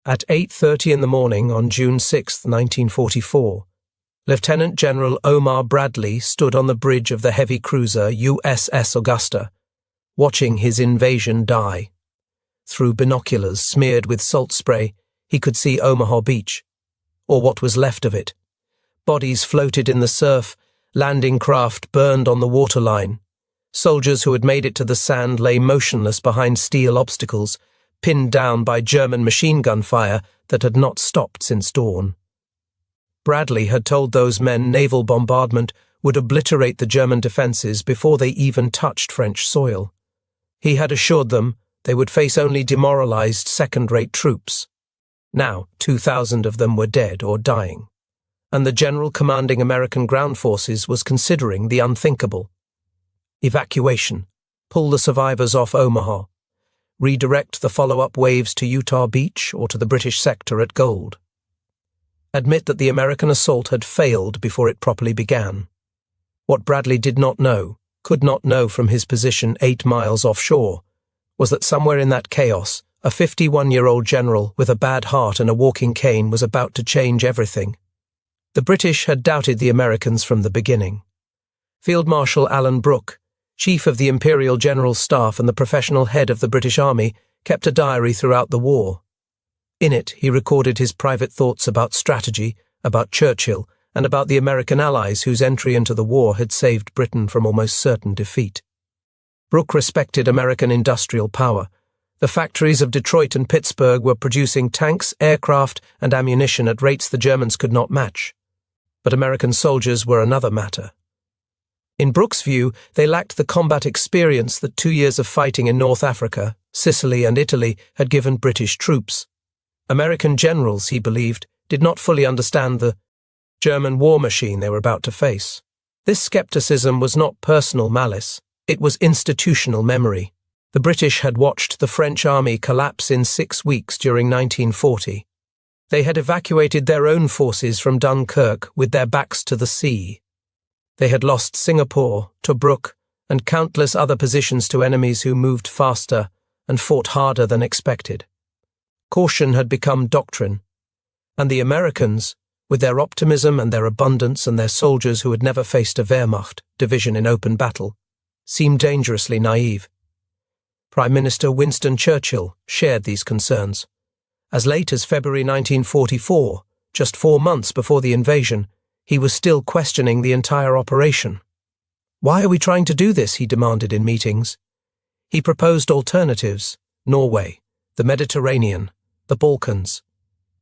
At 8:30 in the morning on June 6, 1944, Lieutenant General Omar Bradley stood on the bridge of the heavy cruiser USS Augusta, watching his invasion die. Through binoculars smeared with salt spray, he could see Omaha Beach, or what was left of it. Bodies floated in the surf, landing craft burned on the waterline. Soldiers who had made it to the sand lay motionless behind steel obstacles, pinned down by German machine gun fire that had not stopped since dawn. Bradley had told those men naval bombardment would obliterate the German defences before they even touched French soil. He had assured them they would face only demoralised second-rate troops. Now 2,000 of them were dead or dying, and the general commanding American ground forces was considering the unthinkable. Evacuation, pull the survivors off Omaha, redirect the follow-up waves to Utah Beach or to the British sector at Gold. Admit that the American assault had failed before it properly began. What Bradley did not know, could not know from his position 8 miles offshore, was that somewhere in that chaos, a 51-year-old general with a bad heart and a walking cane was about to change everything. The British had doubted the Americans from the beginning. Field Marshal Alan Brooke, Chief of the Imperial General Staff and the professional head of the British Army, kept a diary throughout the war. In it, he recorded his private thoughts about strategy, about Churchill, and about the American allies whose entry into the war had saved Britain from almost certain defeat. Brooke respected American industrial power. The factories of Detroit and Pittsburgh were producing tanks, aircraft, and ammunition at rates the Germans could not match. But American soldiers were another matter. In Brooke's view, they lacked the combat experience that 2 years of fighting in North Africa, Sicily, and Italy had given British troops. American generals, he believed, did not fully understand the German war machine they were about to face. This skepticism was not personal malice, it was institutional memory. The British had watched the French army collapse in 6 weeks during 1940. They had evacuated their own forces from Dunkirk with their backs to the sea. They had lost Singapore, Tobruk, and countless other positions to enemies who moved faster and fought harder than expected. Caution had become doctrine, and the Americans, with their optimism and their abundance and their soldiers who had never faced a Wehrmacht division in open battle, seemed dangerously naive. Prime Minister Winston Churchill shared these concerns. As late as February 1944, just 4 months before the invasion, he was still questioning the entire operation. "Why are we trying to do this?" he demanded in meetings. He proposed alternatives: Norway, the Mediterranean, the Balkans,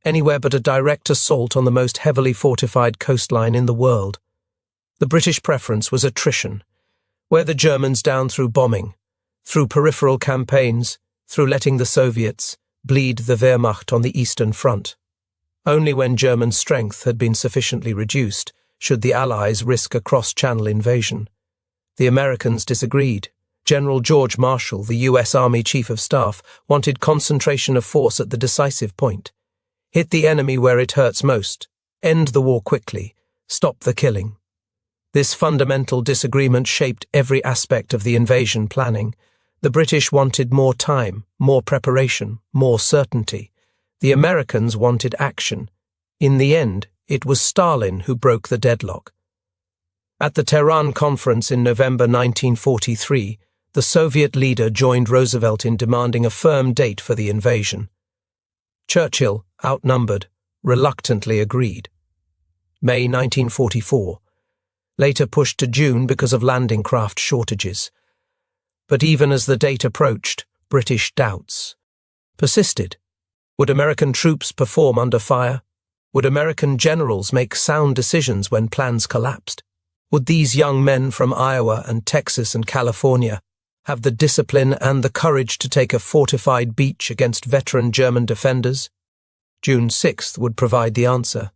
anywhere but a direct assault on the most heavily fortified coastline in the world. The British preference was attrition, wear the Germans down through bombing, through peripheral campaigns, through letting the Soviets bleed the Wehrmacht on the Eastern Front. Only when German strength had been sufficiently reduced should the Allies risk a cross-channel invasion. The Americans disagreed. General George Marshall, the U.S. Army Chief of Staff, wanted concentration of force at the decisive point. Hit the enemy where it hurts most. End the war quickly. Stop the killing. This fundamental disagreement shaped every aspect of the invasion planning. The British wanted more time, more preparation, more certainty. The Americans wanted action. In the end, it was Stalin who broke the deadlock. At the Tehran Conference in November 1943, the Soviet leader joined Roosevelt in demanding a firm date for the invasion. Churchill, outnumbered, reluctantly agreed. May 1944, later pushed to June because of landing craft shortages. But even as the date approached, British doubts persisted. Would American troops perform under fire? Would American generals make sound decisions when plans collapsed? Would these young men from Iowa and Texas and California have the discipline and the courage to take a fortified beach against veteran German defenders? June 6th would provide the answer.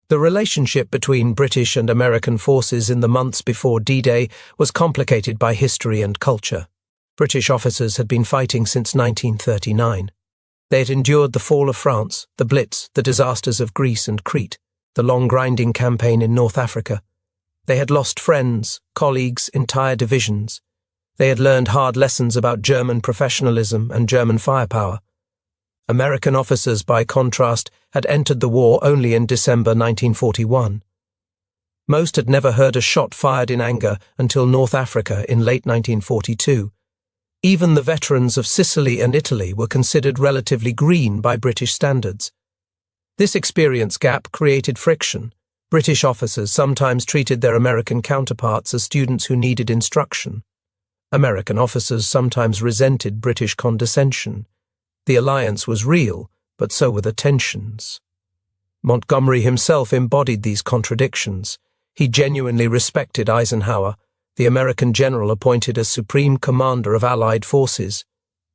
The relationship between British and American forces in the months before D-Day was complicated by history and culture. British officers had been fighting since 1939. They had endured the fall of France, the Blitz, the disasters of Greece and Crete, the long grinding campaign in North Africa. They had lost friends, colleagues, entire divisions. They had learned hard lessons about German professionalism and German firepower. American officers, by contrast, had entered the war only in December 1941. Most had never heard a shot fired in anger until North Africa in late 1942. Even the veterans of Sicily and Italy were considered relatively green by British standards. This experience gap created friction. British officers sometimes treated their American counterparts as students who needed instruction. American officers sometimes resented British condescension. The alliance was real, but so were the tensions. Montgomery himself embodied these contradictions. He genuinely respected Eisenhower, the American general appointed as supreme commander of Allied forces.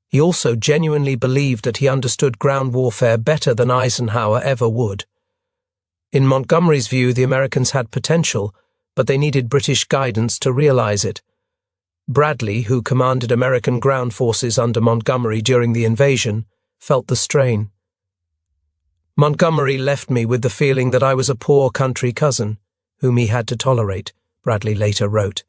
He also genuinely believed that he understood ground warfare better than Eisenhower ever would. In Montgomery's view, the Americans had potential, but they needed British guidance to realize it. Bradley, who commanded American ground forces under Montgomery during the invasion, felt the strain. "Montgomery left me with the feeling that I was a poor country cousin, whom he had to tolerate," Bradley later wrote.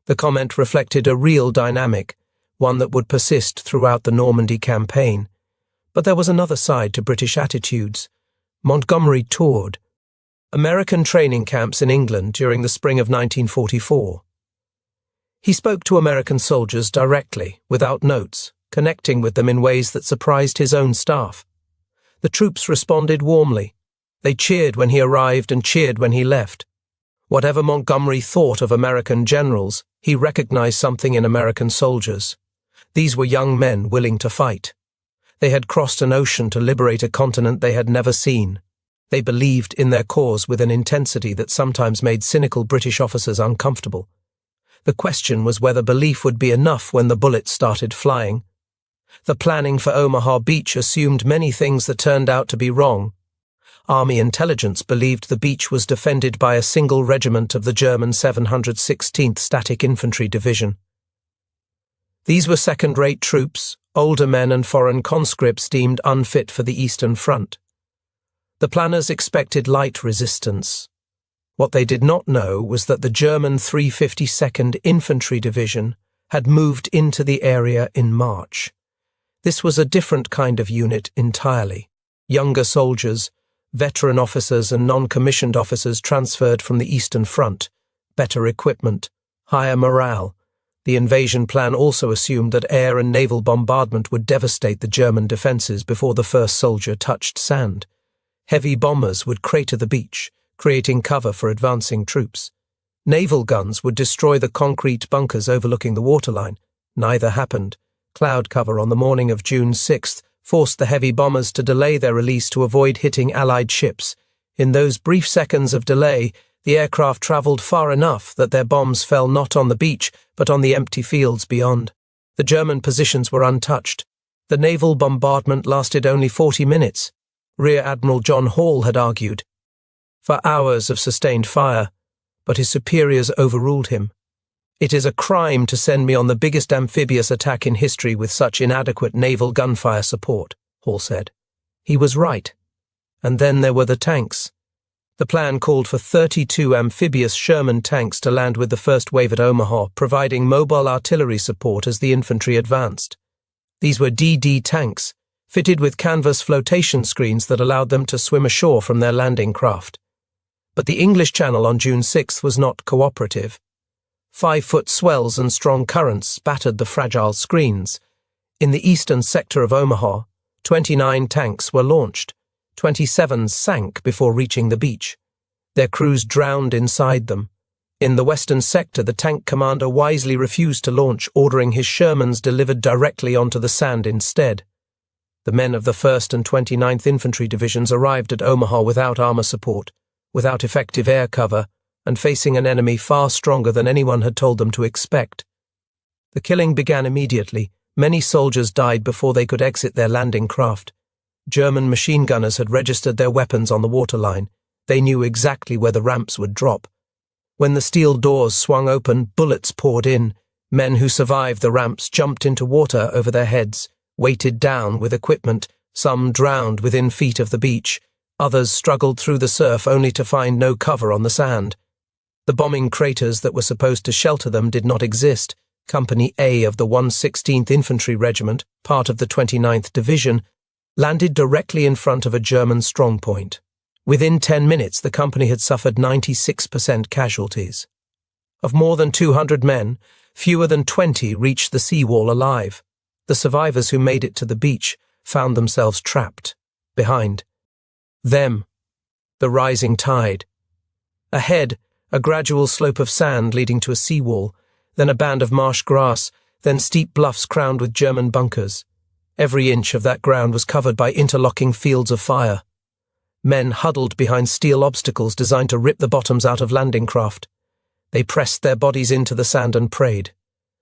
The comment reflected a real dynamic, one that would persist throughout the Normandy campaign. But there was another side to British attitudes. Montgomery toured American training camps in England during the spring of 1944. He spoke to American soldiers directly, without notes, connecting with them in ways that surprised his own staff. The troops responded warmly. They cheered when he arrived and cheered when he left. Whatever Montgomery thought of American generals, he recognized something in American soldiers. These were young men willing to fight. They had crossed an ocean to liberate a continent they had never seen. They believed in their cause with an intensity that sometimes made cynical British officers uncomfortable. The question was whether belief would be enough when the bullets started flying. The planning for Omaha Beach assumed many things that turned out to be wrong. Army intelligence believed the beach was defended by a single regiment of the German 716th Static Infantry Division. These were second-rate troops, older men and foreign conscripts deemed unfit for the Eastern Front. The planners expected light resistance. What they did not know was that the German 352nd Infantry Division had moved into the area in March. This was a different kind of unit entirely. Younger soldiers, veteran officers and non-commissioned officers transferred from the Eastern Front, better equipment, higher morale. The invasion plan also assumed that air and naval bombardment would devastate the German defenses before the first soldier touched sand. Heavy bombers would crater the beach, creating cover for advancing troops. Naval guns would destroy the concrete bunkers overlooking the waterline. Neither happened. Cloud cover on the morning of June 6th forced the heavy bombers to delay their release to avoid hitting Allied ships. In those brief seconds of delay, the aircraft traveled far enough that their bombs fell not on the beach, but on the empty fields beyond. The German positions were untouched. The naval bombardment lasted only 40 minutes. Rear Admiral John Hall had argued for hours of sustained fire, but his superiors overruled him. "It is a crime to send me on the biggest amphibious attack in history with such inadequate naval gunfire support," Hall said. He was right. And then there were the tanks. The plan called for 32 amphibious Sherman tanks to land with the first wave at Omaha, providing mobile artillery support as the infantry advanced. These were DD tanks, fitted with canvas flotation screens that allowed them to swim ashore from their landing craft. But the English Channel on June 6th was not cooperative. 5-foot swells and strong currents battered the fragile screens. In the eastern sector of Omaha, 29 tanks were launched. 27 sank before reaching the beach. Their crews drowned inside them. In the western sector, the tank commander wisely refused to launch, ordering his Shermans delivered directly onto the sand instead. The men of the 1st and 29th Infantry Divisions arrived at Omaha without armor support, without effective air cover, and facing an enemy far stronger than anyone had told them to expect. The killing began immediately. Many soldiers died before they could exit their landing craft. German machine gunners had registered their weapons on the waterline. They knew exactly where the ramps would drop. When the steel doors swung open, bullets poured in. Men who survived the ramps jumped into water over their heads, weighted down with equipment. Some drowned within feet of the beach. Others struggled through the surf only to find no cover on the sand. The bombing craters that were supposed to shelter them did not exist. Company A of the 116th Infantry Regiment, part of the 29th Division, landed directly in front of a German strongpoint. Within 10 minutes, the company had suffered 96% casualties. Of more than 200 men, fewer than 20 reached the seawall alive. The survivors who made it to the beach found themselves trapped. Behind them, the rising tide. Ahead, a gradual slope of sand leading to a seawall, then a band of marsh grass, then steep bluffs crowned with German bunkers. Every inch of that ground was covered by interlocking fields of fire. Men huddled behind steel obstacles designed to rip the bottoms out of landing craft. They pressed their bodies into the sand and prayed.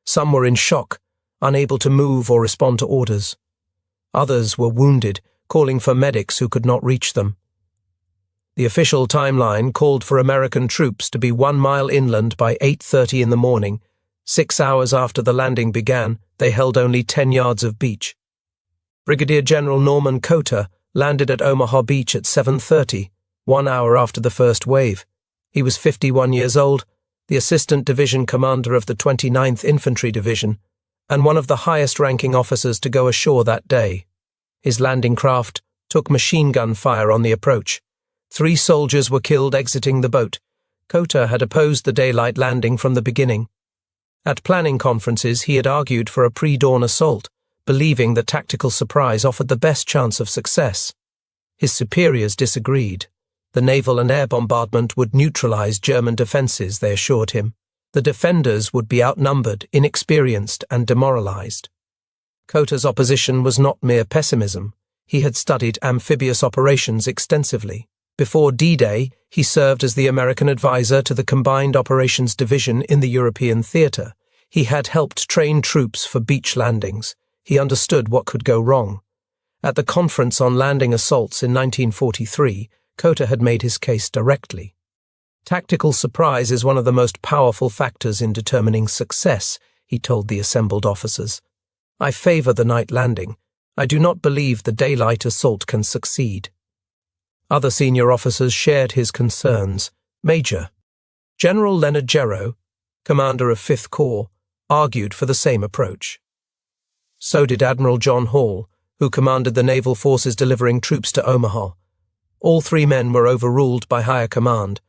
Some were in shock, unable to move or respond to orders. Others were wounded, calling for medics who could not reach them. The official timeline called for American troops to be 1 mile inland by 8:30 in the morning. 6 hours after the landing began, they held only 10 yards of beach. Brigadier General Norman Cota landed at Omaha Beach at 7:30, 1 hour after the first wave. He was 51 years old, the Assistant Division Commander of the 29th Infantry Division, and one of the highest-ranking officers to go ashore that day. His landing craft took machine gun fire on the approach. 3 soldiers were killed exiting the boat. Cota had opposed the daylight landing from the beginning. At planning conferences, he had argued for a pre-dawn assault, believing that tactical surprise offered the best chance of success. His superiors disagreed. The naval and air bombardment would neutralize German defenses, they assured him. The defenders would be outnumbered, inexperienced, and demoralized. Cota's opposition was not mere pessimism. He had studied amphibious operations extensively. Before D-Day, he served as the American advisor to the Combined Operations Division in the European theater. He had helped train troops for beach landings. He understood what could go wrong. At the Conference on Landing Assaults in 1943, Cota had made his case directly. Tactical surprise is one of the most powerful factors in determining success, he told the assembled officers. I favor the night landing. I do not believe the daylight assault can succeed. Other senior officers shared his concerns. Major General Leonard Gero, commander of 5th Corps, argued for the same approach. So did Admiral John Hall, who commanded the naval forces delivering troops to Omaha. All 3 men were overruled by higher command.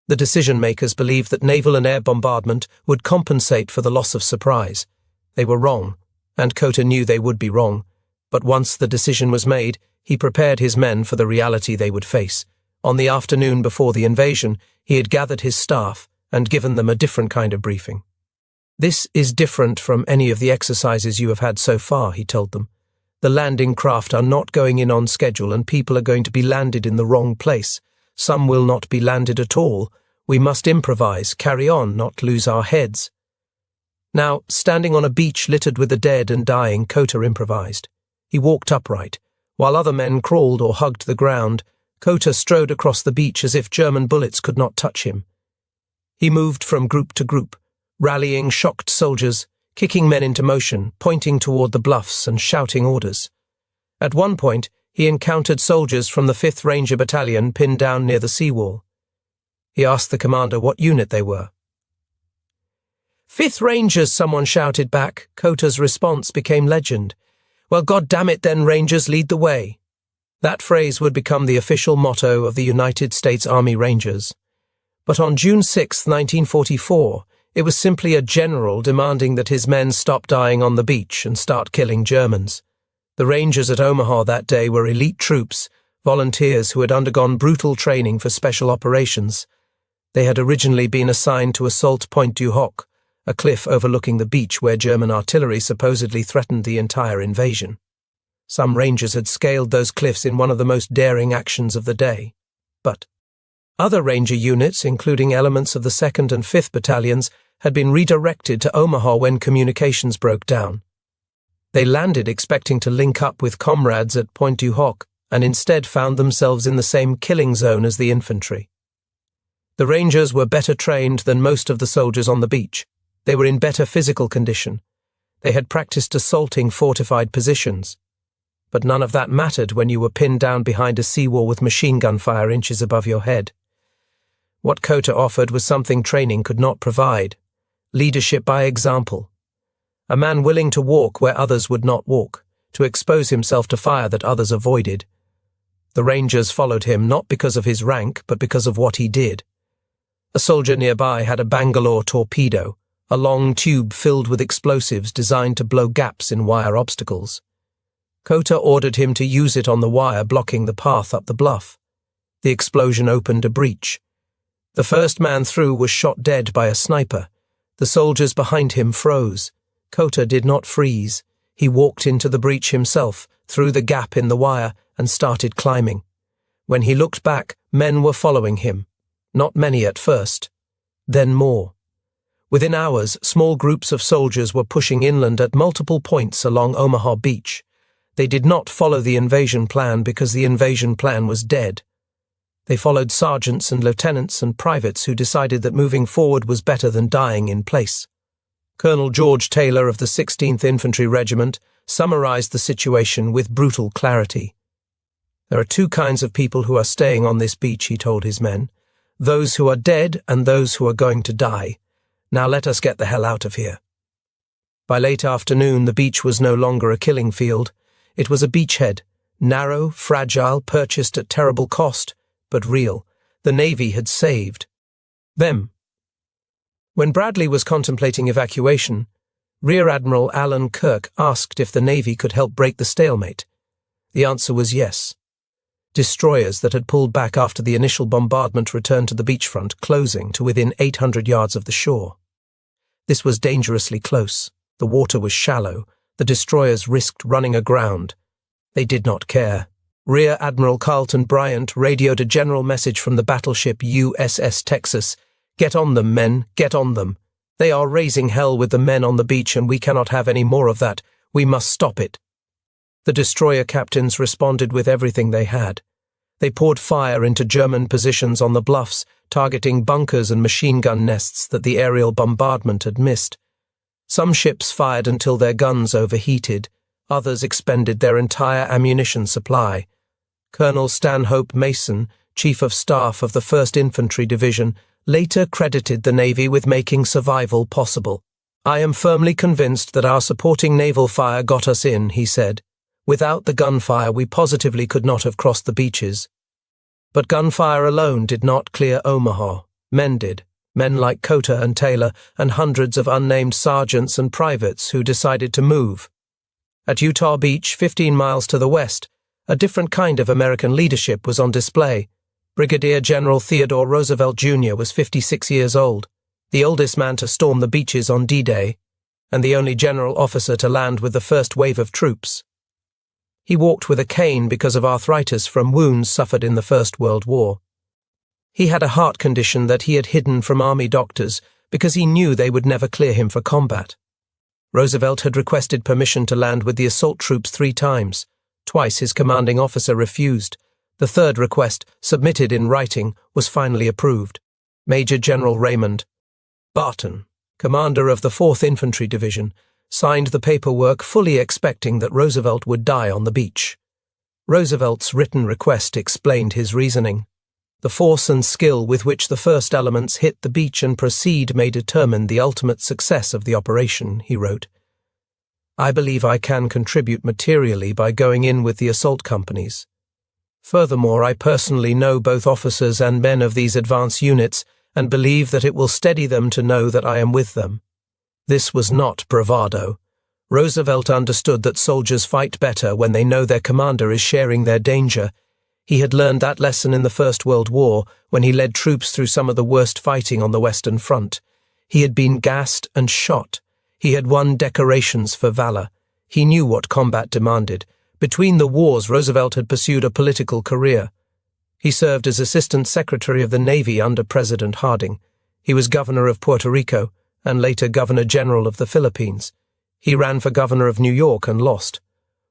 The decision-makers believed that naval and air bombardment would compensate for the loss of surprise. They were wrong, and Cota knew they would be wrong, but once the decision was made, he prepared his men for the reality they would face. On the afternoon before the invasion, he had gathered his staff and given them a different kind of briefing. This is different from any of the exercises you have had so far, he told them. The landing craft are not going in on schedule and people are going to be landed in the wrong place. Some will not be landed at all. We must improvise, carry on, not lose our heads. Now, standing on a beach littered with the dead and dying, Cota improvised. He walked upright. While other men crawled or hugged the ground, Cota strode across the beach as if German bullets could not touch him. He moved from group to group, rallying shocked soldiers, kicking men into motion, pointing toward the bluffs and shouting orders. At one point, he encountered soldiers from the 5th Ranger Battalion pinned down near the seawall. He asked the commander what unit they were. 5th Rangers, someone shouted back. Cota's response became legend. Well, God damn it then, Rangers, lead the way. That phrase would become the official motto of the United States Army Rangers. But on June 6, 1944, it was simply a general demanding that his men stop dying on the beach and start killing Germans. The Rangers at Omaha that day were elite troops, volunteers who had undergone brutal training for special operations. They had originally been assigned to assault Point du Hoc, a cliff overlooking the beach where German artillery supposedly threatened the entire invasion. Some Rangers had scaled those cliffs in one of the most daring actions of the day. But other Ranger units, including elements of the 2nd and 5th Battalions, had been redirected to Omaha when communications broke down. They landed expecting to link up with comrades at Point du Hoc and instead found themselves in the same killing zone as the infantry. The Rangers were better trained than most of the soldiers on the beach. They were in better physical condition. They had practiced assaulting fortified positions. But none of that mattered when you were pinned down behind a seawall with machine gun fire inches above your head. What Cota offered was something training could not provide: leadership by example. A man willing to walk where others would not walk, to expose himself to fire that others avoided. The Rangers followed him not because of his rank, but because of what he did. A soldier nearby had a Bangalore torpedo, a long tube filled with explosives designed to blow gaps in wire obstacles. Kota ordered him to use it on the wire blocking the path up the bluff. The explosion opened a breach. The first man through was shot dead by a sniper. The soldiers behind him froze. Kota did not freeze. He walked into the breach himself, through the gap in the wire, and started climbing. When he looked back, men were following him. Not many at first, then more. Within hours, small groups of soldiers were pushing inland at multiple points along Omaha Beach. They did not follow the invasion plan because the invasion plan was dead. They followed sergeants and lieutenants and privates who decided that moving forward was better than dying in place. Colonel George Taylor of the 16th Infantry Regiment summarized the situation with brutal clarity. "There are two kinds of people who are staying on this beach," he told his men. "Those who are dead and those who are going to die. Now let us get the hell out of here." By late afternoon, the beach was no longer a killing field. It was a beachhead, narrow, fragile, purchased at terrible cost, but real. The Navy had saved them. When Bradley was contemplating evacuation, Rear Admiral Alan Kirk asked if the Navy could help break the stalemate. The answer was yes. Destroyers that had pulled back after the initial bombardment returned to the beachfront, closing to within 800 yards of the shore. This was dangerously close. The water was shallow. The destroyers risked running aground. They did not care. Rear Admiral Carlton Bryant radioed a general message from the battleship USS Texas. "Get on them, men, get on them. They are raising hell with the men on the beach and we cannot have any more of that. We must stop it." The destroyer captains responded with everything they had. They poured fire into German positions on the bluffs, targeting bunkers and machine gun nests that the aerial bombardment had missed. Some ships fired until their guns overheated. Others expended their entire ammunition supply. Colonel Stanhope Mason, Chief of Staff of the 1st Infantry Division, later credited the Navy with making survival possible. "I am firmly convinced that our supporting naval fire got us in," he said. "Without the gunfire, we positively could not have crossed the beaches." But gunfire alone did not clear Omaha. Men did. Men like Kota and Taylor and hundreds of unnamed sergeants and privates who decided to move. At Utah Beach, 15 miles to the west, a different kind of American leadership was on display. Brigadier General Theodore Roosevelt Jr. was 56 years old, the oldest man to storm the beaches on D-Day, and the only general officer to land with the first wave of troops. He walked with a cane because of arthritis from wounds suffered in the First World War. He had a heart condition that he had hidden from army doctors because he knew they would never clear him for combat. Roosevelt had requested permission to land with the assault troops 3 times. Twice his commanding officer refused. The third request, submitted in writing, was finally approved. Major General Raymond Barton, commander of the 4th Infantry Division, signed the paperwork fully expecting that Roosevelt would die on the beach. Roosevelt's written request explained his reasoning. "The force and skill with which the first elements hit the beach and proceed may determine the ultimate success of the operation," he wrote. "I believe I can contribute materially by going in with the assault companies. Furthermore, I personally know both officers and men of these advance units and believe that it will steady them to know that I am with them." This was not bravado. Roosevelt understood that soldiers fight better when they know their commander is sharing their danger. He had learned that lesson in the First World War when he led troops through some of the worst fighting on the Western Front. He had been gassed and shot. He had won decorations for valor. He knew what combat demanded. Between the wars, Roosevelt had pursued a political career. He served as Assistant Secretary of the Navy under President Harding. He was Governor of Puerto Rico and later Governor General of the Philippines. He ran for Governor of New York and lost.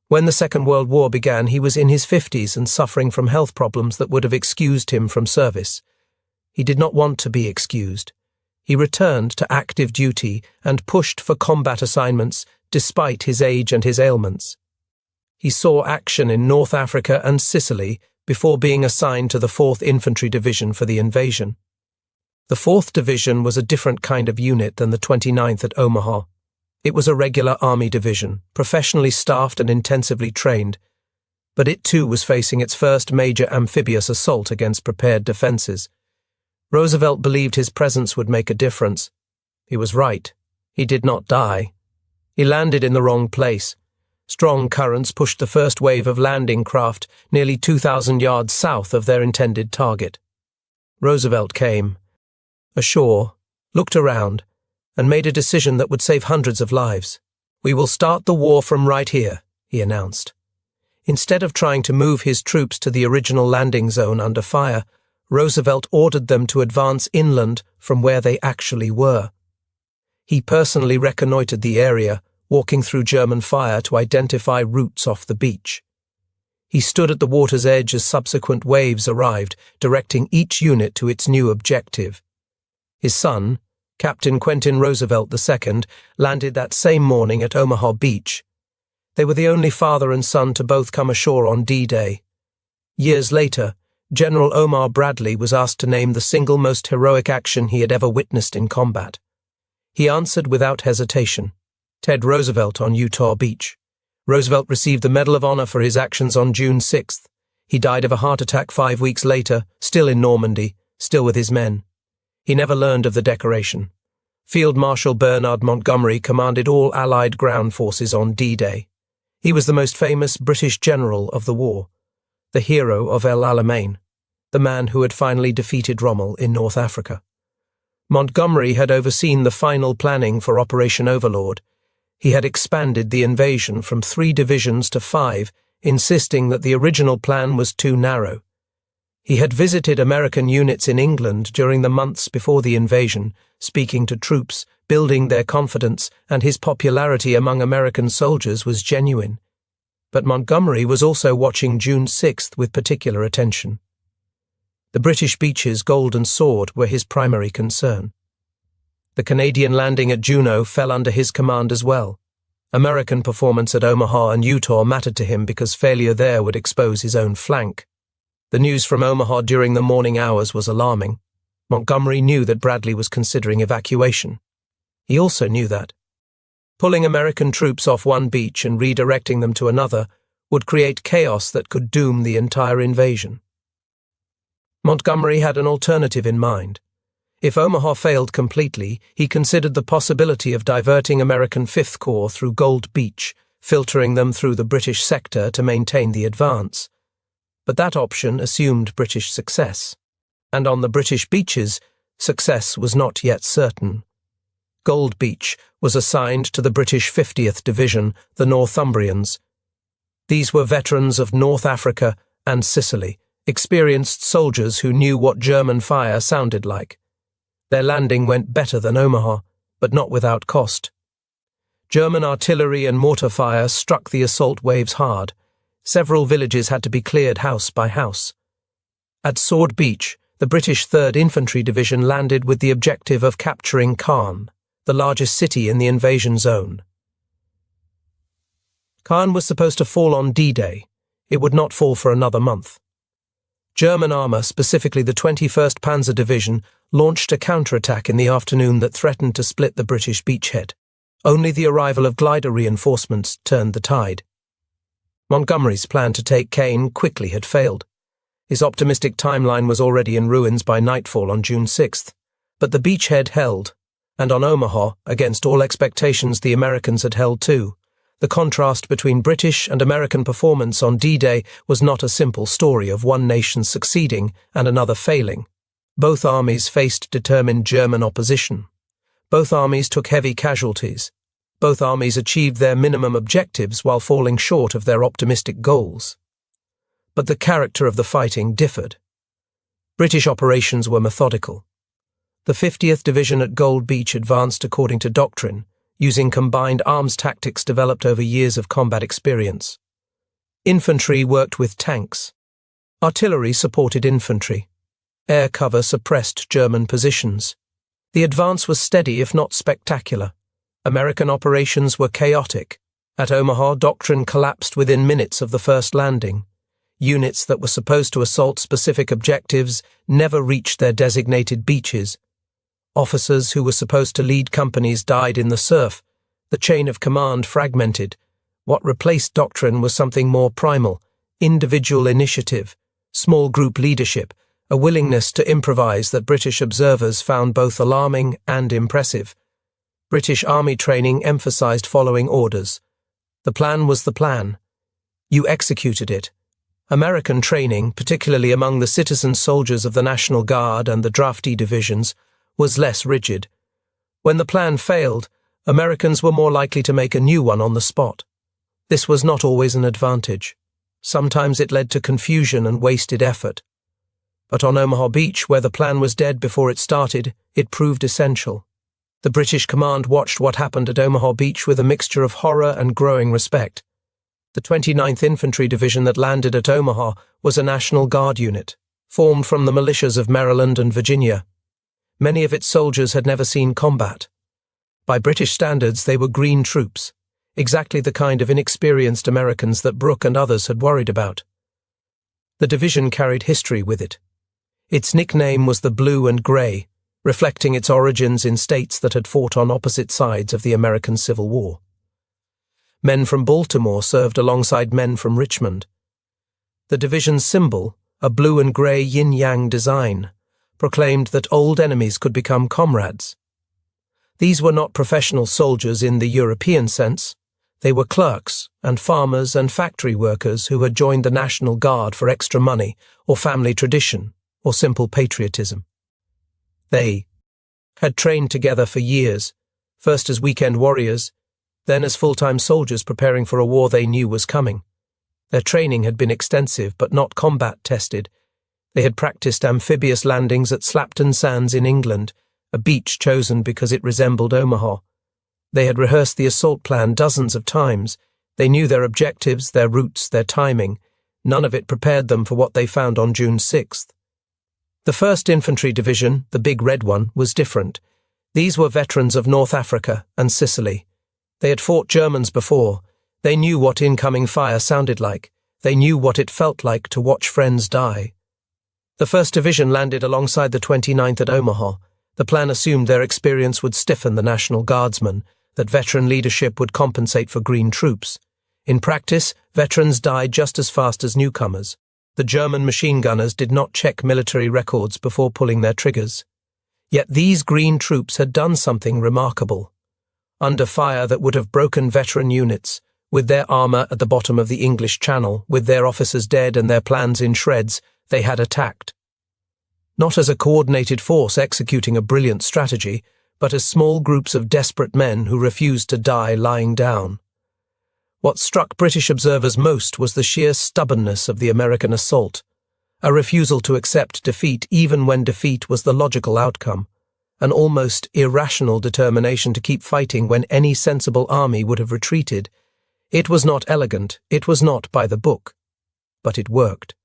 When the Second World War began, he was in his 50s and suffering from health problems that would have excused him from service. He did not want to be excused. He returned to active duty and pushed for combat assignments despite his age and his ailments. He saw action in North Africa and Sicily before being assigned to the 4th Infantry Division for the invasion. The 4th Division was a different kind of unit than the 29th at Omaha. It was a regular army division, professionally staffed and intensively trained, but it too was facing its first major amphibious assault against prepared defenses. Roosevelt believed his presence would make a difference. He was right. He did not die. He landed in the wrong place. Strong currents pushed the first wave of landing craft nearly 2,000 yards south of their intended target. Roosevelt came ashore, looked around, and made a decision that would save hundreds of lives. "We will start the war from right here," he announced. Instead of trying to move his troops to the original landing zone under fire, Roosevelt ordered them to advance inland from where they actually were. He personally reconnoitered the area, walking through German fire to identify routes off the beach. He stood at the water's edge as subsequent waves arrived, directing each unit to its new objective. His son, Captain Quentin Roosevelt II, landed that same morning at Omaha Beach. They were the only father and son to both come ashore on D-Day. Years later, General Omar Bradley was asked to name the single most heroic action he had ever witnessed in combat. He answered without hesitation: Ted Roosevelt on Utah Beach. Roosevelt received the Medal of Honor for his actions on June 6th. He died of a heart attack 5 weeks later, still in Normandy, still with his men. He never learned of the decoration. Field Marshal Bernard Montgomery commanded all Allied ground forces on D-Day. He was the most famous British general of the war, the hero of El Alamein, the man who had finally defeated Rommel in North Africa. Montgomery had overseen the final planning for Operation Overlord. He had expanded the invasion from 3 divisions to 5, insisting that the original plan was too narrow. He had visited American units in England during the months before the invasion, speaking to troops, building their confidence, and his popularity among American soldiers was genuine. But Montgomery was also watching June 6th with particular attention. The British beaches Golden Sword were his primary concern. The Canadian landing at Juneau fell under his command as well. American performance at Omaha and Utah mattered to him because failure there would expose his own flank. The news from Omaha during the morning hours was alarming. Montgomery knew that Bradley was considering evacuation. He also knew that pulling American troops off one beach and redirecting them to another would create chaos that could doom the entire invasion. Montgomery had an alternative in mind. If Omaha failed completely, he considered the possibility of diverting American Fifth Corps through Gold Beach, filtering them through the British sector to maintain the advance. But that option assumed British success. And on the British beaches, success was not yet certain. Gold Beach was assigned to the British 50th Division, the Northumbrians. These were veterans of North Africa and Sicily, experienced soldiers who knew what German fire sounded like. Their landing went better than Omaha, but not without cost. German artillery and mortar fire struck the assault waves hard. Several villages had to be cleared house by house. At Sword Beach, the British 3rd Infantry Division landed with the objective of capturing Caen, the largest city in the invasion zone. Caen was supposed to fall on D-Day. It would not fall for another month. German armour, specifically the 21st Panzer Division, launched a counterattack in the afternoon that threatened to split the British beachhead. Only the arrival of glider reinforcements turned the tide. Montgomery's plan to take Caen quickly had failed. His optimistic timeline was already in ruins by nightfall on June 6th, but the beachhead held, and on Omaha, against all expectations, the Americans had held too. The contrast between British and American performance on D-Day was not a simple story of one nation succeeding and another failing. Both armies faced determined German opposition. Both armies took heavy casualties. Both armies achieved their minimum objectives while falling short of their optimistic goals. But the character of the fighting differed. British operations were methodical. The 50th Division at Gold Beach advanced according to doctrine, using combined arms tactics developed over years of combat experience. Infantry worked with tanks. Artillery supported infantry. Air cover suppressed German positions. The advance was steady if not spectacular. American operations were chaotic. At Omaha, doctrine collapsed within minutes of the first landing. Units that were supposed to assault specific objectives never reached their designated beaches. Officers who were supposed to lead companies died in the surf. The chain of command fragmented. What replaced doctrine was something more primal: individual initiative, small group leadership, a willingness to improvise that British observers found both alarming and impressive. British Army training emphasized following orders. The plan was the plan. You executed it. American training, particularly among the citizen soldiers of the National Guard and the draftee divisions, was less rigid. When the plan failed, Americans were more likely to make a new one on the spot. This was not always an advantage. Sometimes it led to confusion and wasted effort. But on Omaha Beach, where the plan was dead before it started, it proved essential. The British command watched what happened at Omaha Beach with a mixture of horror and growing respect. The 29th Infantry Division that landed at Omaha was a National Guard unit, formed from the militias of Maryland and Virginia. Many of its soldiers had never seen combat. By British standards, they were green troops, exactly the kind of inexperienced Americans that Brooke and others had worried about. The division carried history with it. Its nickname was the Blue and Grey, reflecting its origins in states that had fought on opposite sides of the American Civil War. Men from Baltimore served alongside men from Richmond. The division's symbol, a blue and grey yin-yang design, proclaimed that old enemies could become comrades. These were not professional soldiers in the European sense. They were clerks and farmers and factory workers who had joined the National Guard for extra money or family tradition or simple patriotism. They had trained together for years, first as weekend warriors, then as full-time soldiers preparing for a war they knew was coming. Their training had been extensive but not combat-tested. They had practiced amphibious landings at Slapton Sands in England, a beach chosen because it resembled Omaha. They had rehearsed the assault plan dozens of times. They knew their objectives, their routes, their timing. None of it prepared them for what they found on June 6th. The 1st Infantry Division, the big red one, was different. These were veterans of North Africa and Sicily. They had fought Germans before. They knew what incoming fire sounded like. They knew what it felt like to watch friends die. The 1st Division landed alongside the 29th at Omaha. The plan assumed their experience would stiffen the National Guardsmen, that veteran leadership would compensate for green troops. In practice, veterans died just as fast as newcomers. The German machine gunners did not check military records before pulling their triggers. Yet these green troops had done something remarkable. Under fire that would have broken veteran units, with their armour at the bottom of the English Channel, with their officers dead and their plans in shreds, they had attacked. Not as a coordinated force executing a brilliant strategy, but as small groups of desperate men who refused to die lying down. What struck British observers most was the sheer stubbornness of the American assault, a refusal to accept defeat even when defeat was the logical outcome, an almost irrational determination to keep fighting when any sensible army would have retreated. It was not elegant, it was not by the book, but it worked.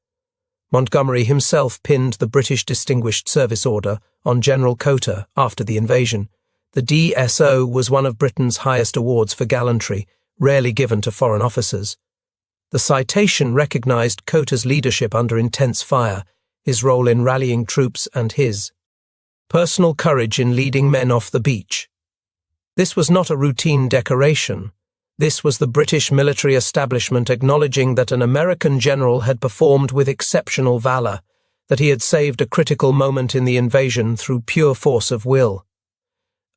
Montgomery himself pinned the British Distinguished Service Order on General Cotter after the invasion. The DSO was one of Britain's highest awards for gallantry, rarely given to foreign officers. The citation recognized Cotter's leadership under intense fire, his role in rallying troops and his personal courage in leading men off the beach. This was not a routine decoration. This was the British military establishment acknowledging that an American general had performed with exceptional valor, that he had saved a critical moment in the invasion through pure force of will.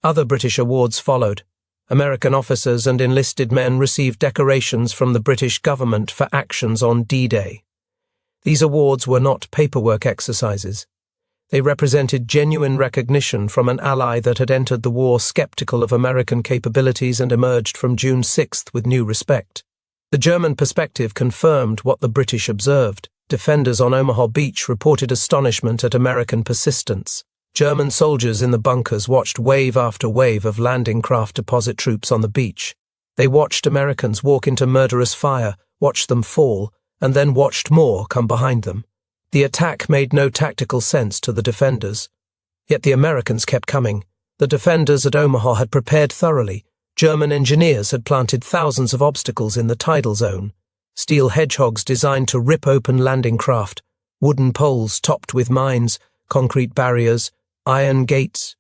Other British awards followed. American officers and enlisted men received decorations from the British government for actions on D-Day. These awards were not paperwork exercises. They represented genuine recognition from an ally that had entered the war skeptical of American capabilities and emerged from June 6th with new respect. The German perspective confirmed what the British observed. Defenders on Omaha Beach reported astonishment at American persistence. German soldiers in the bunkers watched wave after wave of landing craft deposit troops on the beach. They watched Americans walk into murderous fire, watched them fall, and then watched more come behind them. The attack made no tactical sense to the defenders. Yet the Americans kept coming. The defenders at Omaha had prepared thoroughly. German engineers had planted thousands of obstacles in the tidal zone. Steel hedgehogs designed to rip open landing craft, wooden poles topped with mines, concrete barriers, iron gates.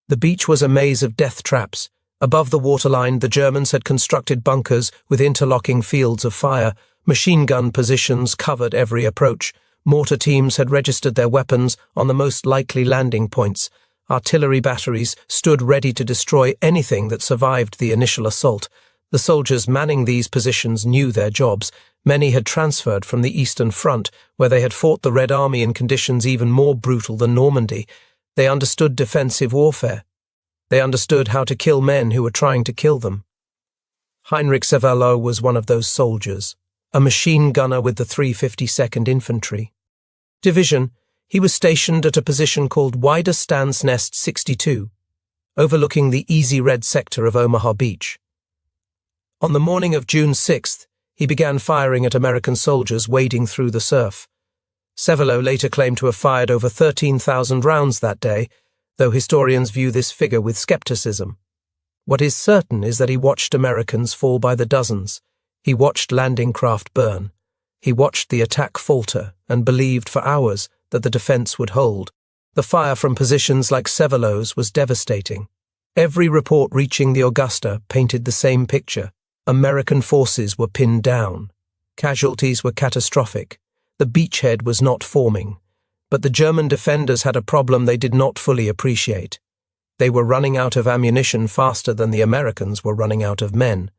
The beach was a maze of death traps, Above the waterline, the Germans had constructed bunkers with interlocking fields of fire. Machine gun positions covered every approach. Mortar teams had registered their weapons on the most likely landing points. Artillery batteries stood ready to destroy anything that survived the initial assault. The soldiers manning these positions knew their jobs. Many had transferred from the Eastern Front, where they had fought the Red Army in conditions even more brutal than Normandy. They understood defensive warfare. They understood how to kill men who were trying to kill them. Heinrich Severloh was one of those soldiers, a machine gunner with the 352nd Infantry Division. He was stationed at a position called Wider Stands Nest 62, overlooking the Easy Red sector of Omaha Beach. On the morning of June 6th, he began firing at American soldiers wading through the surf. Severloh later claimed to have fired over 13,000 rounds that day, though historians view this figure with skepticism. What is certain is that he watched Americans fall by the dozens. He watched landing craft burn. He watched the attack falter and believed for hours that the defense would hold. The fire from positions like Severloh's was devastating. Every report reaching the Augusta painted the same picture. American forces were pinned down. Casualties were catastrophic. The beachhead was not forming. But the German defenders had a problem they did not fully appreciate. They were running out of ammunition faster than the Americans were running out of men.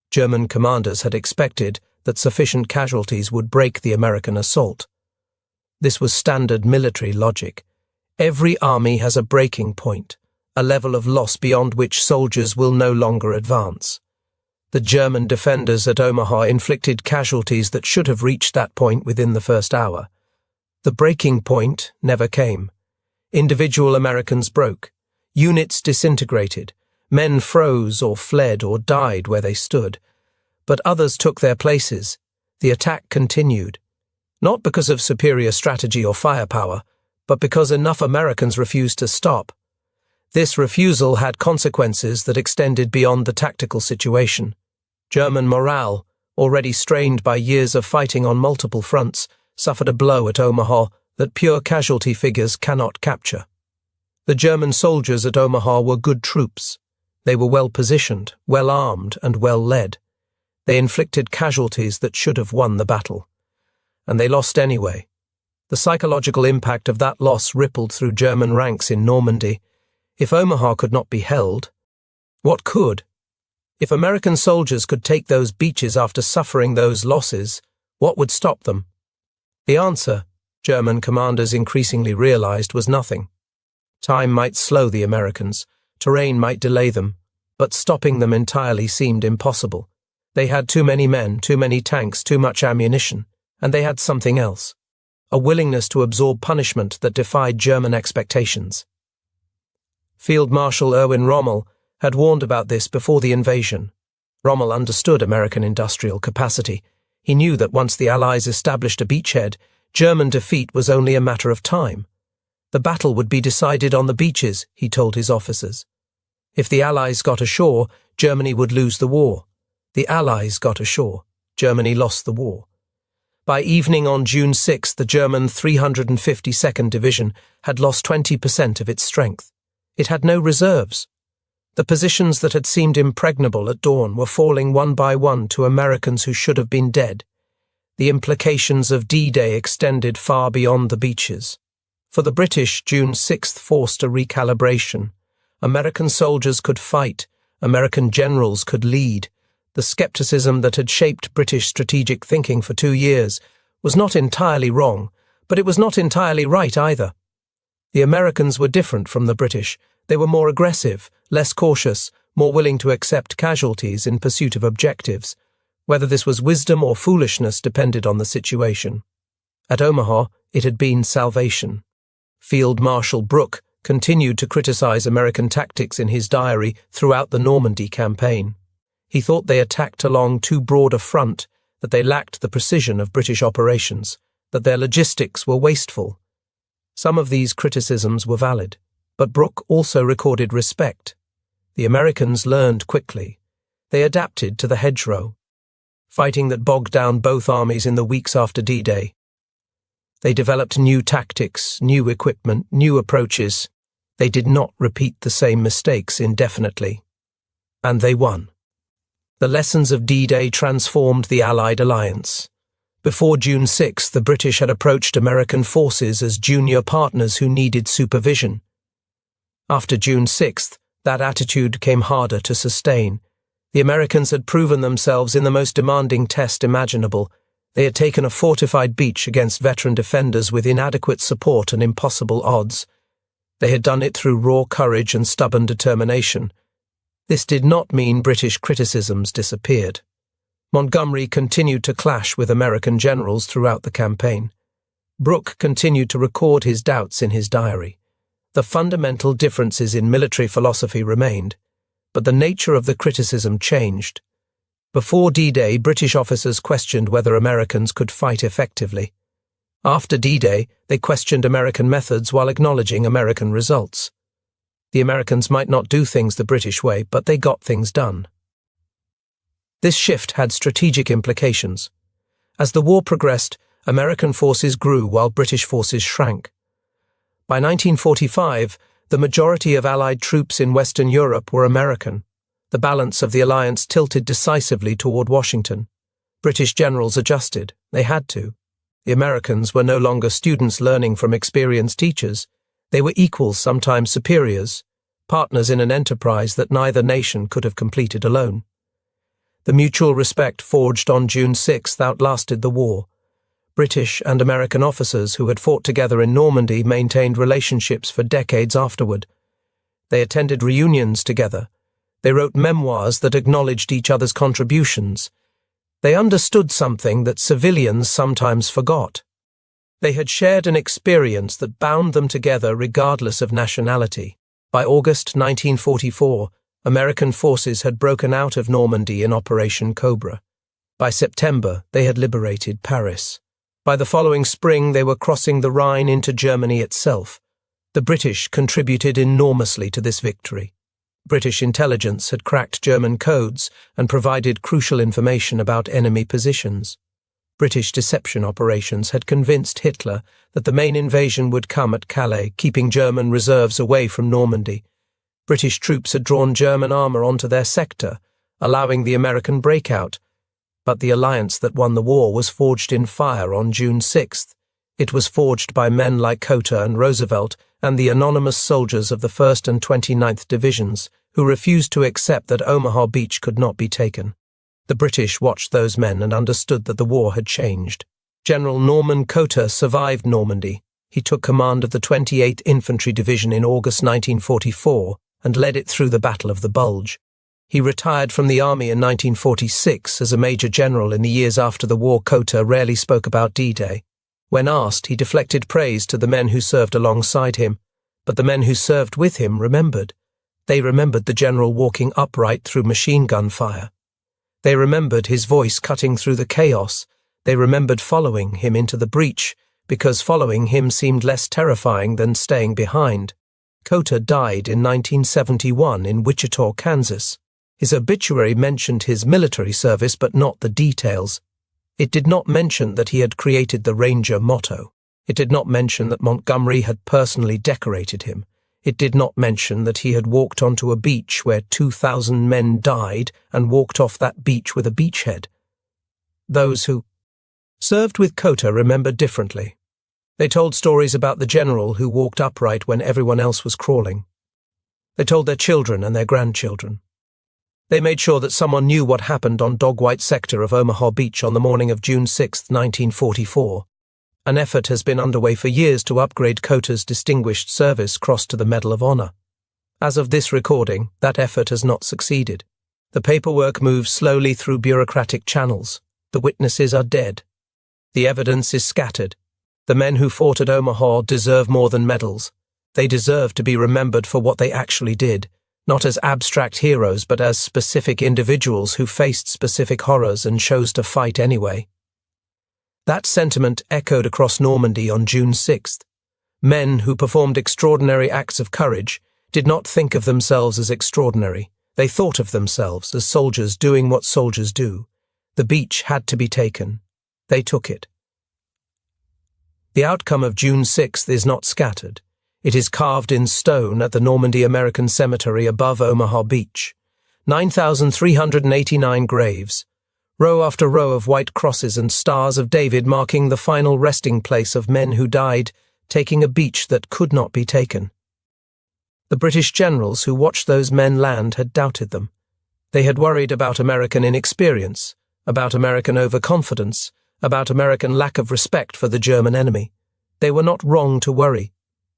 German commanders had expected that sufficient casualties would break the American assault. This was standard military logic. Every army has a breaking point, a level of loss beyond which soldiers will no longer advance. The German defenders at Omaha inflicted casualties that should have reached that point within the first hour. The breaking point never came. Individual Americans broke. Units disintegrated. Men froze or fled or died where they stood. But others took their places. The attack continued. Not because of superior strategy or firepower, but because enough Americans refused to stop. This refusal had consequences that extended beyond the tactical situation. German morale, already strained by years of fighting on multiple fronts, suffered a blow at Omaha that pure casualty figures cannot capture. The German soldiers at Omaha were good troops. They were well positioned, well armed, and well led. They inflicted casualties that should have won the battle. And they lost anyway. The psychological impact of that loss rippled through German ranks in Normandy. If Omaha could not be held, what could? If American soldiers could take those beaches after suffering those losses, what would stop them? The answer, German commanders increasingly realized, was nothing. Time might slow the Americans, terrain might delay them, but stopping them entirely seemed impossible. They had too many men, too many tanks, too much ammunition, and they had something else, a willingness to absorb punishment that defied German expectations. Field Marshal Erwin Rommel had warned about this before the invasion. Rommel understood American industrial capacity. He knew that once the Allies established a beachhead, German defeat was only a matter of time. The battle would be decided on the beaches, he told his officers. If the Allies got ashore, Germany would lose the war. The Allies got ashore, Germany lost the war. By evening on June 6, the German 352nd Division had lost 20% of its strength. It had no reserves. The positions that had seemed impregnable at dawn were falling one by one to Americans who should have been dead. The implications of D-Day extended far beyond the beaches. For the British, June 6th forced a recalibration. American soldiers could fight, American generals could lead. The skepticism that had shaped British strategic thinking for 2 years was not entirely wrong, but it was not entirely right either. The Americans were different from the British. They were more aggressive, less cautious, more willing to accept casualties in pursuit of objectives. Whether this was wisdom or foolishness depended on the situation. At Omaha, it had been salvation. Field Marshal Brooke continued to criticize American tactics in his diary throughout the Normandy campaign. He thought they attacked along too broad a front, that they lacked the precision of British operations, that their logistics were wasteful. Some of these criticisms were valid, but Brooke also recorded respect. The Americans learned quickly. They adapted to the hedgerow, fighting that bogged down both armies in the weeks after D-Day. They developed new tactics, new equipment, new approaches. They did not repeat the same mistakes indefinitely. And they won. The lessons of D-Day transformed the Allied alliance. Before June 6, the British had approached American forces as junior partners who needed supervision. After June 6, that attitude came harder to sustain. The Americans had proven themselves in the most demanding test imaginable. They had taken a fortified beach against veteran defenders with inadequate support and impossible odds. They had done it through raw courage and stubborn determination. This did not mean British criticisms disappeared. Montgomery continued to clash with American generals throughout the campaign. Brooke continued to record his doubts in his diary. The fundamental differences in military philosophy remained, but the nature of the criticism changed. Before D-Day, British officers questioned whether Americans could fight effectively. After D-Day, they questioned American methods while acknowledging American results. The Americans might not do things the British way, but they got things done. This shift had strategic implications. As the war progressed, American forces grew while British forces shrank. By 1945, the majority of Allied troops in Western Europe were American. The balance of the alliance tilted decisively toward Washington. British generals adjusted. They had to. The Americans were no longer students learning from experienced teachers. They were equals, sometimes superiors, partners in an enterprise that neither nation could have completed alone. The mutual respect forged on June 6 outlasted the war. British and American officers who had fought together in Normandy maintained relationships for decades afterward. They attended reunions together. They wrote memoirs that acknowledged each other's contributions. They understood something that civilians sometimes forgot. They had shared an experience that bound them together regardless of nationality. By August 1944, American forces had broken out of Normandy in Operation Cobra. By September, they had liberated Paris. By the following spring, they were crossing the Rhine into Germany itself. The British contributed enormously to this victory. British intelligence had cracked German codes and provided crucial information about enemy positions. British deception operations had convinced Hitler that the main invasion would come at Calais, keeping German reserves away from Normandy. British troops had drawn German armour onto their sector, allowing the American breakout. But the alliance that won the war was forged in fire on June 6th. It was forged by men like Cotter and Roosevelt and the anonymous soldiers of the 1st and 29th Divisions, who refused to accept that Omaha Beach could not be taken. The British watched those men and understood that the war had changed. General Norman Cotter survived Normandy. He took command of the 28th Infantry Division in August 1944 and led it through the Battle of the Bulge. He retired from the army in 1946 as a major general. In the years after the war, Cotter rarely spoke about D-Day. When asked, he deflected praise to the men who served alongside him, but the men who served with him remembered. They remembered the general walking upright through machine gun fire. They remembered his voice cutting through the chaos. They remembered following him into the breach, because following him seemed less terrifying than staying behind. Cotter died in 1971 in Wichita, Kansas. His obituary mentioned his military service, but not the details. It did not mention that he had created the Ranger motto. It did not mention that Montgomery had personally decorated him. It did not mention that he had walked onto a beach where 2,000 men died and walked off that beach with a beachhead. Those who served with Cotter remembered differently. They told stories about the general who walked upright when everyone else was crawling. They told their children and their grandchildren. They made sure that someone knew what happened on Dog White sector of Omaha Beach on the morning of June 6, 1944. An effort has been underway for years to upgrade Cotter's Distinguished Service Cross to the Medal of Honor. As of this recording, that effort has not succeeded. The paperwork moves slowly through bureaucratic channels. The witnesses are dead. The evidence is scattered. The men who fought at Omaha deserve more than medals. They deserve to be remembered for what they actually did, not as abstract heroes but as specific individuals who faced specific horrors and chose to fight anyway. That sentiment echoed across Normandy on June 6th. Men who performed extraordinary acts of courage did not think of themselves as extraordinary. They thought of themselves as soldiers doing what soldiers do. The beach had to be taken. They took it. The outcome of June 6th is not scattered. It is carved in stone at the Normandy American Cemetery above Omaha Beach. 9,389 graves, row after row of white crosses and stars of David marking the final resting place of men who died, taking a beach that could not be taken. The British generals who watched those men land had doubted them. They had worried about American inexperience, about American overconfidence, about American lack of respect for the German enemy. They were not wrong to worry.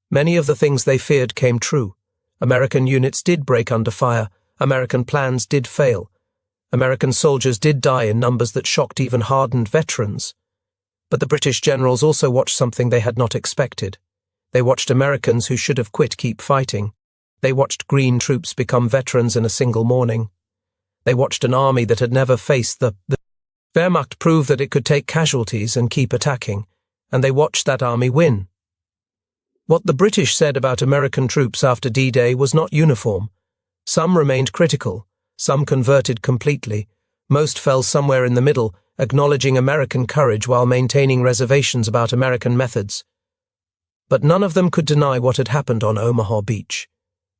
Many of the things they feared came true. American units did break under fire. American plans did fail. American soldiers did die in numbers that shocked even hardened veterans. But the British generals also watched something they had not expected. They watched Americans who should have quit keep fighting. They watched green troops become veterans in a single morning. They watched an army that had never faced the Wehrmacht prove that it could take casualties and keep attacking, and they watched that army win. What the British said about American troops after D-Day was not uniform. Some remained critical, some converted completely, most fell somewhere in the middle, acknowledging American courage while maintaining reservations about American methods. But none of them could deny what had happened on Omaha Beach.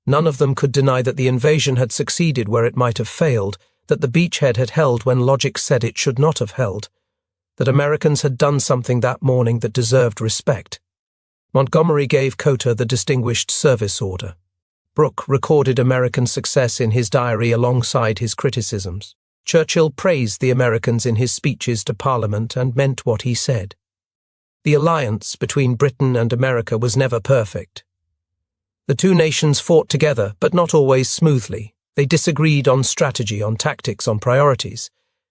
None of them could deny that the invasion had succeeded where it might have failed, that the beachhead had held when logic said it should not have held, that Americans had done something that morning that deserved respect. Montgomery gave Cotter the Distinguished Service Order. Brooke recorded American success in his diary alongside his criticisms. Churchill praised the Americans in his speeches to Parliament and meant what he said. The alliance between Britain and America was never perfect. The two nations fought together, but not always smoothly. They disagreed on strategy, on tactics, on priorities.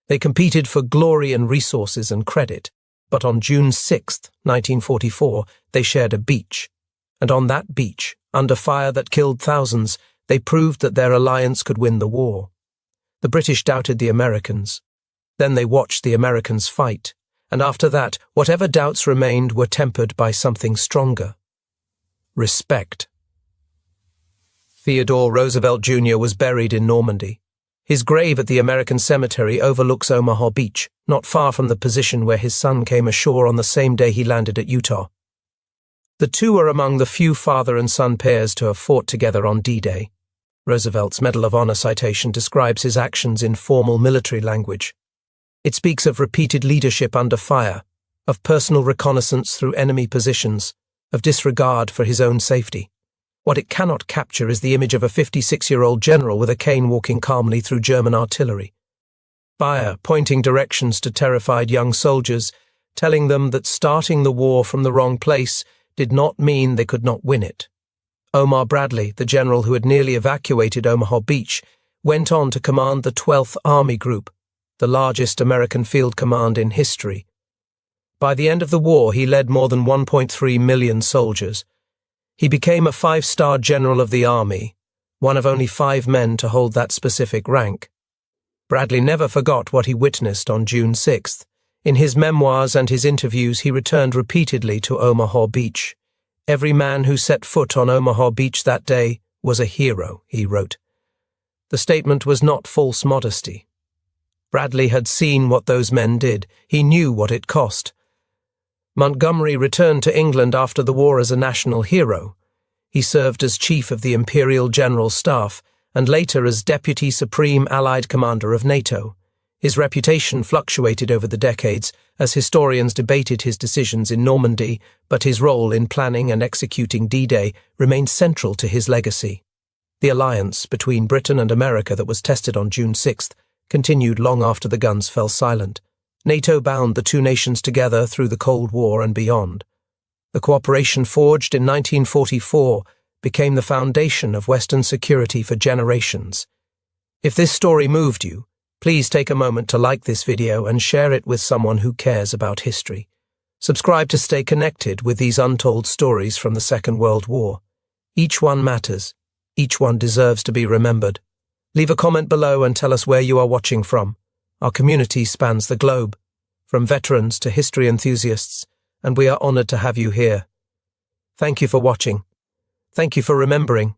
They competed for glory and resources and credit. But on June 6, 1944, they shared a beach. And on that beach, under fire that killed thousands, they proved that their alliance could win the war. The British doubted the Americans. Then they watched the Americans fight. And after that, whatever doubts remained were tempered by something stronger. Respect. Theodore Roosevelt Jr. was buried in Normandy. His grave at the American cemetery overlooks Omaha Beach, not far from the position where his son came ashore on the same day he landed at Utah. The two are among the few father and son pairs to have fought together on D-Day. Roosevelt's Medal of Honor citation describes his actions in formal military language. It speaks of repeated leadership under fire, of personal reconnaissance through enemy positions, of disregard for his own safety. What it cannot capture is the image of a 56-year-old general with a cane walking calmly through German artillery. Fire pointing directions to terrified young soldiers, telling them that starting the war from the wrong place did not mean they could not win it. Omar Bradley, the general who had nearly evacuated Omaha Beach, went on to command the 12th Army Group, the largest American field command in history. By the end of the war, he led more than 1.3 million soldiers. He became a 5-star general of the Army, one of only 5 men to hold that specific rank. Bradley never forgot what he witnessed on June 6th. In his memoirs and his interviews, he returned repeatedly to Omaha Beach. Every man who set foot on Omaha Beach that day was a hero, he wrote. The statement was not false modesty. Bradley had seen what those men did. He knew what it cost. Montgomery returned to England after the war as a national hero. He served as chief of the Imperial General Staff and later as Deputy Supreme Allied Commander of NATO. His reputation fluctuated over the decades as historians debated his decisions in Normandy, but his role in planning and executing D-Day remained central to his legacy. The alliance between Britain and America that was tested on June 6th continued long after the guns fell silent. NATO bound the two nations together through the Cold War and beyond. The cooperation forged in 1944 became the foundation of Western security for generations. If this story moved you, please take a moment to like this video and share it with someone who cares about history. Subscribe to stay connected with these untold stories from the Second World War. Each one matters. Each one deserves to be remembered. Leave a comment below and tell us where you are watching from. Our community spans the globe, from veterans to history enthusiasts, and we are honored to have you here. Thank you for watching. Thank you for remembering.